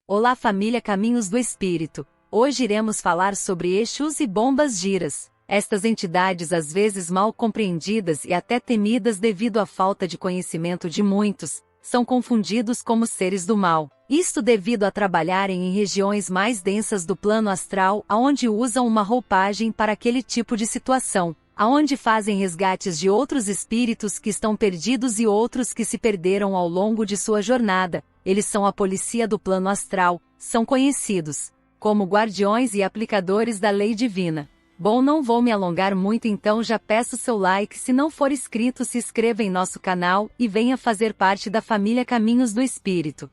Olá família Caminhos do Espírito, hoje iremos falar sobre Exus e Bombas Giras. Estas entidades às vezes mal compreendidas e até temidas devido à falta de conhecimento de muitos, são confundidos como seres do mal. Isto devido a trabalharem em regiões mais densas do plano astral, aonde usam uma roupagem para aquele tipo de situação, aonde fazem resgates de outros espíritos que estão perdidos e outros que se perderam ao longo de sua jornada. Eles são a polícia do plano astral, são conhecidos como guardiões e aplicadores da lei divina. Bom, não vou me alongar muito, então já peço seu like. Se não for inscrito, se inscreva em nosso canal e venha fazer parte da família Caminhos do Espírito.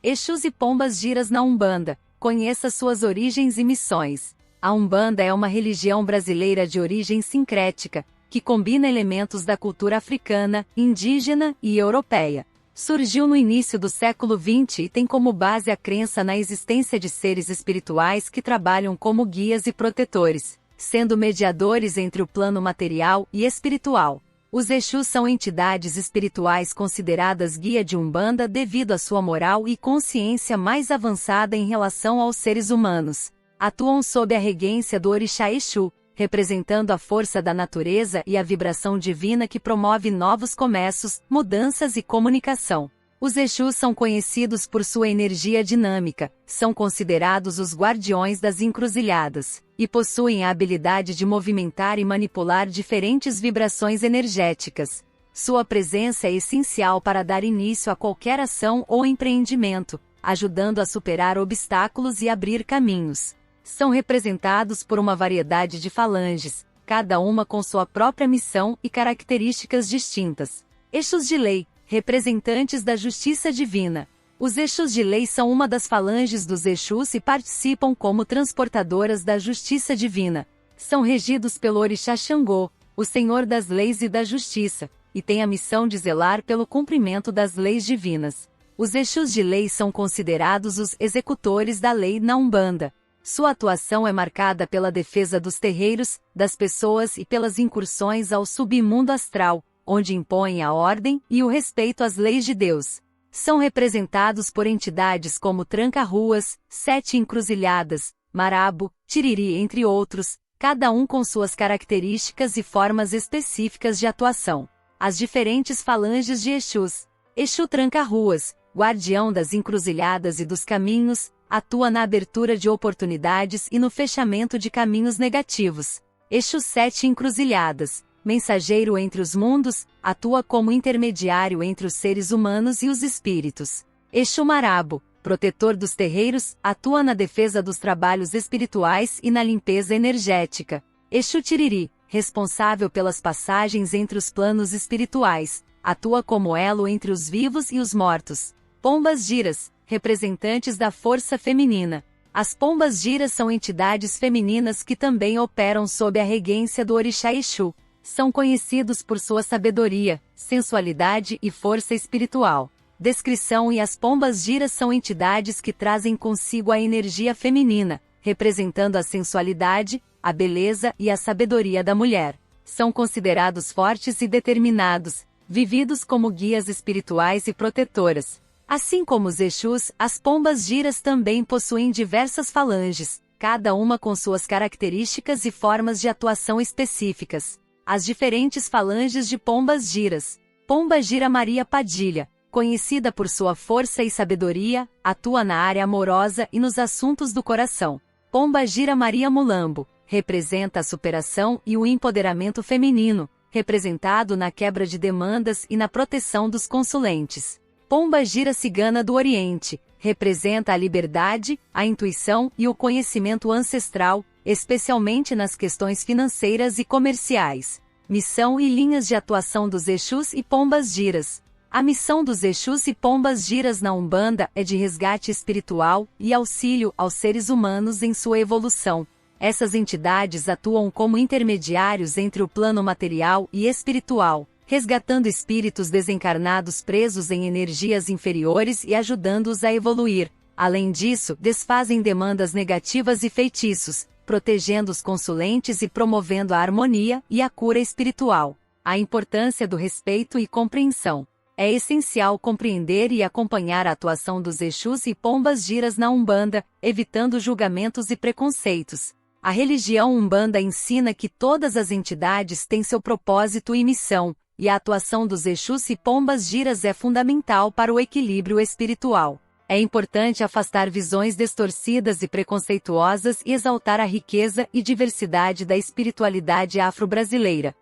Exus e Pombas Giras na Umbanda. Conheça suas origens e missões. A Umbanda é uma religião brasileira de origem sincrética, que combina elementos da cultura africana, indígena e europeia. Surgiu no início do século XX e tem como base a crença na existência de seres espirituais que trabalham como guias e protetores, sendo mediadores entre o plano material e espiritual. Os Exus são entidades espirituais consideradas guia de Umbanda devido à sua moral e consciência mais avançada em relação aos seres humanos. Atuam sob a regência do Orixá Exu, representando a força da natureza e a vibração divina que promove novos começos, mudanças e comunicação. Os Exus são conhecidos por sua energia dinâmica, são considerados os guardiões das encruzilhadas, e possuem a habilidade de movimentar e manipular diferentes vibrações energéticas. Sua presença é essencial para dar início a qualquer ação ou empreendimento, ajudando a superar obstáculos e abrir caminhos. São representados por uma variedade de falanges, cada uma com sua própria missão e características distintas. Exus de lei, representantes da justiça divina. Os Exus de lei são uma das falanges dos Exus e participam como transportadoras da justiça divina. São regidos pelo Orixá Xangô, o Senhor das leis e da justiça, e têm a missão de zelar pelo cumprimento das leis divinas. Os Exus de lei são considerados os executores da lei na Umbanda. Sua atuação é marcada pela defesa dos terreiros, das pessoas e pelas incursões ao submundo astral, onde impõem a ordem e o respeito às leis de Deus. São representados por entidades como Tranca-Ruas, Sete Encruzilhadas, Marabo, Tiriri, entre outros, cada um com suas características e formas específicas de atuação. As diferentes falanges de Exus. Exu Tranca-Ruas, guardião das encruzilhadas e dos caminhos, atua na abertura de oportunidades e no fechamento de caminhos negativos. Exu Sete Encruzilhadas, mensageiro entre os mundos, atua como intermediário entre os seres humanos e os espíritos. Exu Marabo, protetor dos terreiros, atua na defesa dos trabalhos espirituais e na limpeza energética. Exu Tiriri, responsável pelas passagens entre os planos espirituais, atua como elo entre os vivos e os mortos. Pombas Giras, representantes da força feminina. As Pombas Giras são entidades femininas que também operam sob a regência do Orixá Exu. São conhecidos por sua sabedoria, sensualidade e força espiritual. Descrição: e as Pombas Giras são entidades que trazem consigo a energia feminina, representando a sensualidade, a beleza e a sabedoria da mulher. São considerados fortes e determinados, vividos como guias espirituais e protetoras. Assim como os Exus, as Pombas Giras também possuem diversas falanges, cada uma com suas características e formas de atuação específicas. As diferentes falanges de Pombas Giras. Pomba Gira Maria Padilha, conhecida por sua força e sabedoria, atua na área amorosa e nos assuntos do coração. Pomba Gira Maria Mulambo, representa a superação e o empoderamento feminino, representado na quebra de demandas e na proteção dos consulentes. Pomba Gira Cigana do Oriente, representa a liberdade, a intuição e o conhecimento ancestral, especialmente nas questões financeiras e comerciais. Missão e linhas de atuação dos Exus e Pombas Giras. A missão dos Exus e Pombas Giras na Umbanda é de resgate espiritual e auxílio aos seres humanos em sua evolução. Essas entidades atuam como intermediários entre o plano material e espiritual, resgatando espíritos desencarnados presos em energias inferiores e ajudando-os a evoluir. Além disso, desfazem demandas negativas e feitiços, protegendo os consulentes e promovendo a harmonia e a cura espiritual. A importância do respeito e compreensão. É essencial compreender e acompanhar a atuação dos Exus e Pombas-Giras na Umbanda, evitando julgamentos e preconceitos. A religião Umbanda ensina que todas as entidades têm seu propósito e missão, e a atuação dos Exus e Pombas-Giras é fundamental para o equilíbrio espiritual. É importante afastar visões distorcidas e preconceituosas e exaltar a riqueza e diversidade da espiritualidade afro-brasileira.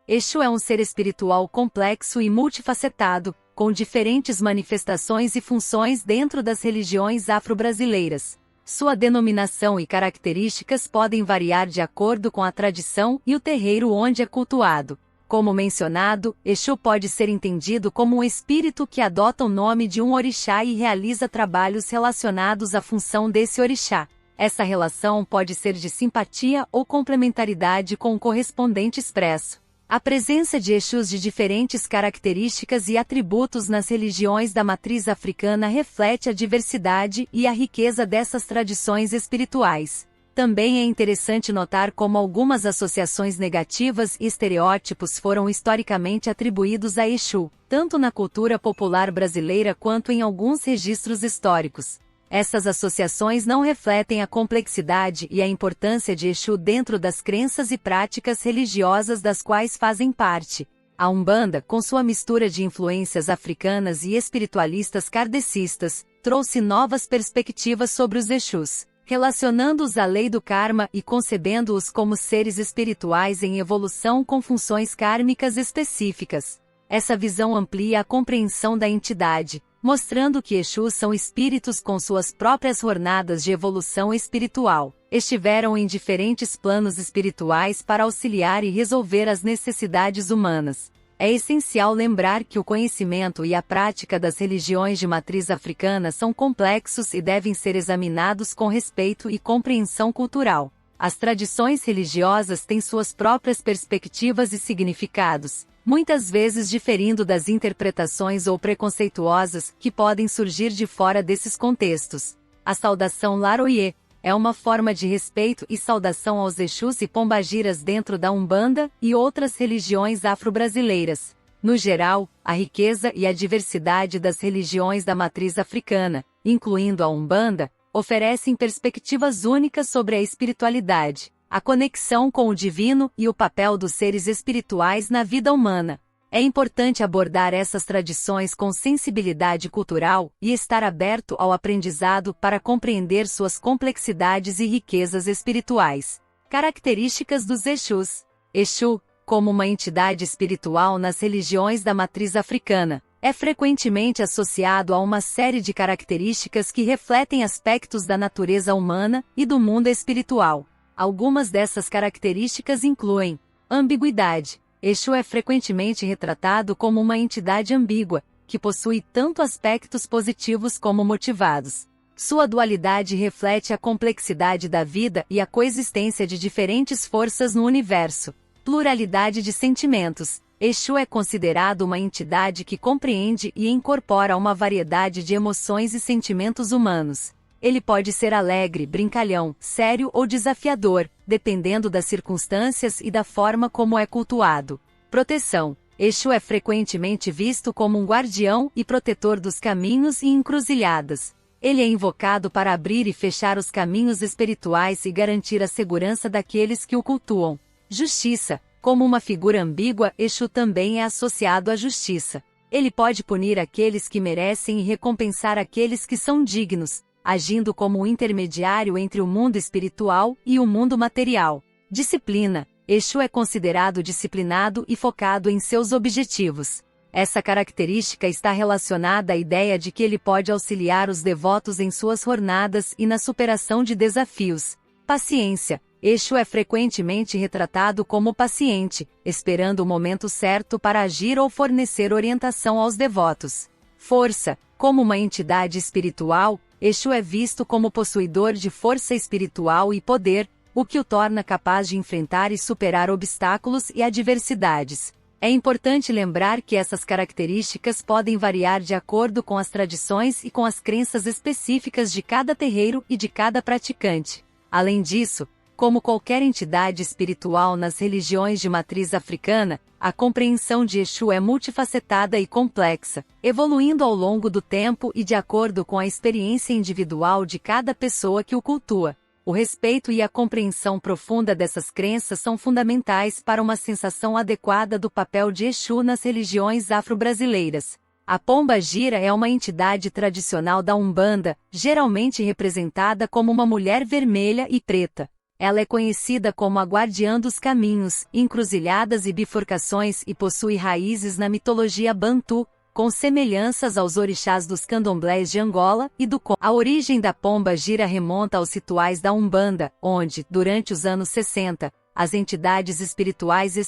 Exu é um ser espiritual complexo e multifacetado, com diferentes manifestações e funções dentro das religiões afro-brasileiras. Sua denominação e características podem variar de acordo com a tradição e o terreiro onde é cultuado. Como mencionado, Exu pode ser entendido como um espírito que adota o nome de um orixá e realiza trabalhos relacionados à função desse orixá. Essa relação pode ser de simpatia ou complementaridade com o correspondente expresso. A presença de Exus de diferentes características e atributos nas religiões da matriz africana reflete a diversidade e a riqueza dessas tradições espirituais. Também é interessante notar como algumas associações negativas e estereótipos foram historicamente atribuídos a Exu, tanto na cultura popular brasileira quanto em alguns registros históricos. Essas associações não refletem a complexidade e a importância de Exu dentro das crenças e práticas religiosas das quais fazem parte. A Umbanda, com sua mistura de influências africanas e espiritualistas kardecistas, trouxe novas perspectivas sobre os Exus, relacionando-os à lei do karma e concebendo-os como seres espirituais em evolução com funções kármicas específicas. Essa visão amplia a compreensão da entidade, mostrando que Exus são espíritos com suas próprias jornadas de evolução espiritual. Estiveram em diferentes planos espirituais para auxiliar e resolver as necessidades humanas. É essencial lembrar que o conhecimento e a prática das religiões de matriz africana são complexos e devem ser examinados com respeito e compreensão cultural. As tradições religiosas têm suas próprias perspectivas e significados, muitas vezes diferindo das interpretações ou preconceituosas que podem surgir de fora desses contextos. A saudação Laroye é uma forma de respeito e saudação aos Exus e Pombagiras dentro da Umbanda e outras religiões afro-brasileiras. No geral, a riqueza e a diversidade das religiões da matriz africana, incluindo a Umbanda, oferecem perspectivas únicas sobre a espiritualidade, a conexão com o divino e o papel dos seres espirituais na vida humana. É importante abordar essas tradições com sensibilidade cultural e estar aberto ao aprendizado para compreender suas complexidades e riquezas espirituais. Características dos Exus. Exu, como uma entidade espiritual nas religiões da matriz africana, é frequentemente associado a uma série de características que refletem aspectos da natureza humana e do mundo espiritual. Algumas dessas características incluem ambiguidade. Exu é frequentemente retratado como uma entidade ambígua, que possui tanto aspectos positivos como motivados. Sua dualidade reflete a complexidade da vida e a coexistência de diferentes forças no universo. Pluralidade de sentimentos. Exu é considerado uma entidade que compreende e incorpora uma variedade de emoções e sentimentos humanos. Ele pode ser alegre, brincalhão, sério ou desafiador, dependendo das circunstâncias e da forma como é cultuado. Proteção. Exu é frequentemente visto como um guardião e protetor dos caminhos e encruzilhadas. Ele é invocado para abrir e fechar os caminhos espirituais e garantir a segurança daqueles que o cultuam. Justiça. Como uma figura ambígua, Exu também é associado à justiça. Ele pode punir aqueles que merecem e recompensar aqueles que são dignos, agindo como um intermediário entre o mundo espiritual e o mundo material. Disciplina. Exu é considerado disciplinado e focado em seus objetivos. Essa característica está relacionada à ideia de que ele pode auxiliar os devotos em suas jornadas e na superação de desafios. Paciência. Exu é frequentemente retratado como paciente, esperando o momento certo para agir ou fornecer orientação aos devotos. Força. Como uma entidade espiritual, Exu é visto como possuidor de força espiritual e poder, o que o torna capaz de enfrentar e superar obstáculos e adversidades. É importante lembrar que essas características podem variar de acordo com as tradições e com as crenças específicas de cada terreiro e de cada praticante. Além disso, Como qualquer entidade espiritual nas religiões de matriz africana, a compreensão de Exu é multifacetada e complexa, evoluindo ao longo do tempo e de acordo com a experiência individual de cada pessoa que o cultua. O respeito e a compreensão profunda dessas crenças são fundamentais para uma sensação adequada do papel de Exu nas religiões afro-brasileiras. A pomba-gira é uma entidade tradicional da Umbanda, geralmente representada como uma mulher vermelha e preta. Ela é conhecida como a guardiã dos caminhos, encruzilhadas e bifurcações e possui raízes na mitologia bantu, com semelhanças aos orixás dos candomblés de Angola e do Congo. A origem da pomba-gira remonta aos rituais da Umbanda, onde, durante os anos 60, as entidades espirituais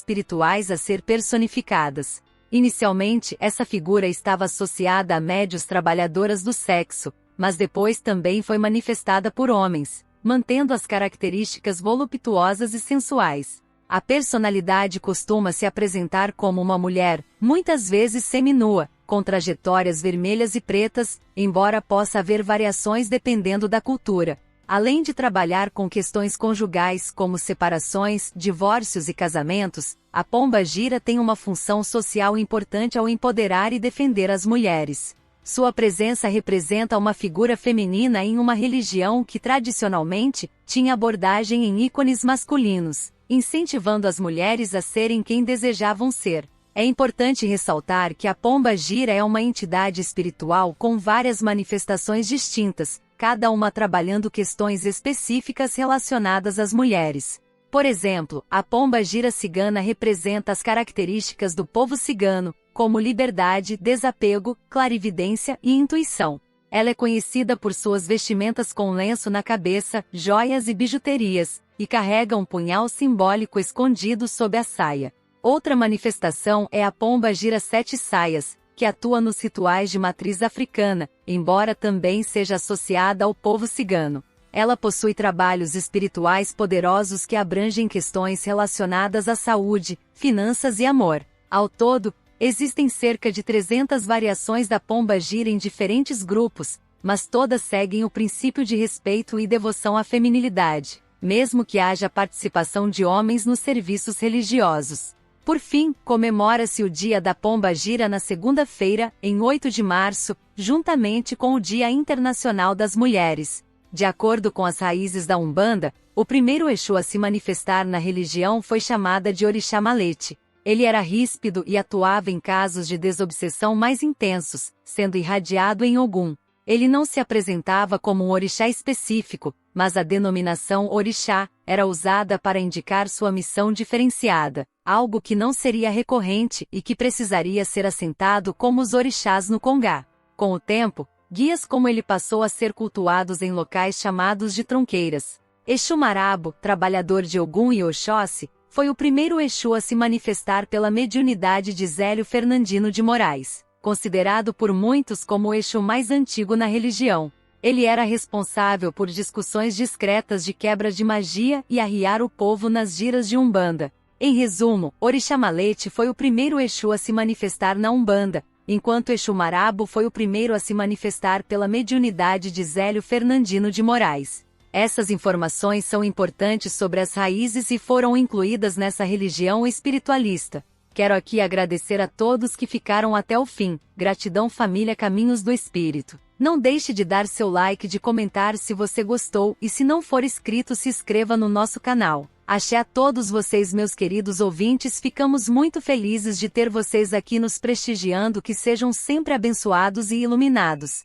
a ser personificadas. Inicialmente, essa figura estava associada a médios trabalhadoras do sexo, mas depois também foi manifestada por homens, mantendo as características voluptuosas e sensuais. A personalidade costuma se apresentar como uma mulher, muitas vezes seminua, com trajetórias vermelhas e pretas, embora possa haver variações dependendo da cultura. Além de trabalhar com questões conjugais como separações, divórcios e casamentos, a pomba-gira tem uma função social importante ao empoderar e defender as mulheres. Sua presença representa uma figura feminina em uma religião que tradicionalmente tinha abordagem em ícones masculinos, incentivando as mulheres a serem quem desejavam ser. É importante ressaltar que a pomba-gira é uma entidade espiritual com várias manifestações distintas, cada uma trabalhando questões específicas relacionadas às mulheres. Por exemplo, a pomba-gira cigana representa as características do povo cigano, como liberdade, desapego, clarividência e intuição. Ela é conhecida por suas vestimentas com lenço na cabeça, joias e bijuterias, e carrega um punhal simbólico escondido sob a saia. Outra manifestação é a pomba-gira sete saias, que atua nos rituais de matriz africana, embora também seja associada ao povo cigano. Ela possui trabalhos espirituais poderosos que abrangem questões relacionadas à saúde, finanças e amor. Ao todo, existem cerca de 300 variações da pomba-gira em diferentes grupos, mas todas seguem o princípio de respeito e devoção à feminilidade, mesmo que haja participação de homens nos serviços religiosos. Por fim, comemora-se o Dia da Pomba-gira na segunda-feira, em 8 de março, juntamente com o Dia Internacional das Mulheres. De acordo com as raízes da Umbanda, o primeiro Exu a se manifestar na religião foi chamada de Orixá Malete. Ele era ríspido e atuava em casos de desobsessão mais intensos, sendo irradiado em Ogum. Ele não se apresentava como um orixá específico, mas a denominação orixá era usada para indicar sua missão diferenciada, algo que não seria recorrente e que precisaria ser assentado como os orixás no Congá. Com o tempo, guias como ele passou a ser cultuados em locais chamados de tronqueiras. Exu Marabo, trabalhador de Ogum e Oxóssi, foi o primeiro Exu a se manifestar pela mediunidade de Zélio Fernandino de Moraes, considerado por muitos como o Exu mais antigo na religião. Ele era responsável por discussões discretas de quebra de magia e arriar o povo nas giras de Umbanda. Em resumo, Orixá Malete foi o primeiro Exu a se manifestar na Umbanda, enquanto Exu Marabo foi o primeiro a se manifestar pela mediunidade de Zélio Fernandino de Moraes. Essas informações são importantes sobre as raízes e foram incluídas nessa religião espiritualista. Quero aqui agradecer a todos que ficaram até o fim. Gratidão, família Caminhos do Espírito. Não deixe de dar seu like e de comentar se você gostou e se não for inscrito, se inscreva no nosso canal. Axé a todos vocês, meus queridos ouvintes, ficamos muito felizes de ter vocês aqui nos prestigiando, que sejam sempre abençoados e iluminados.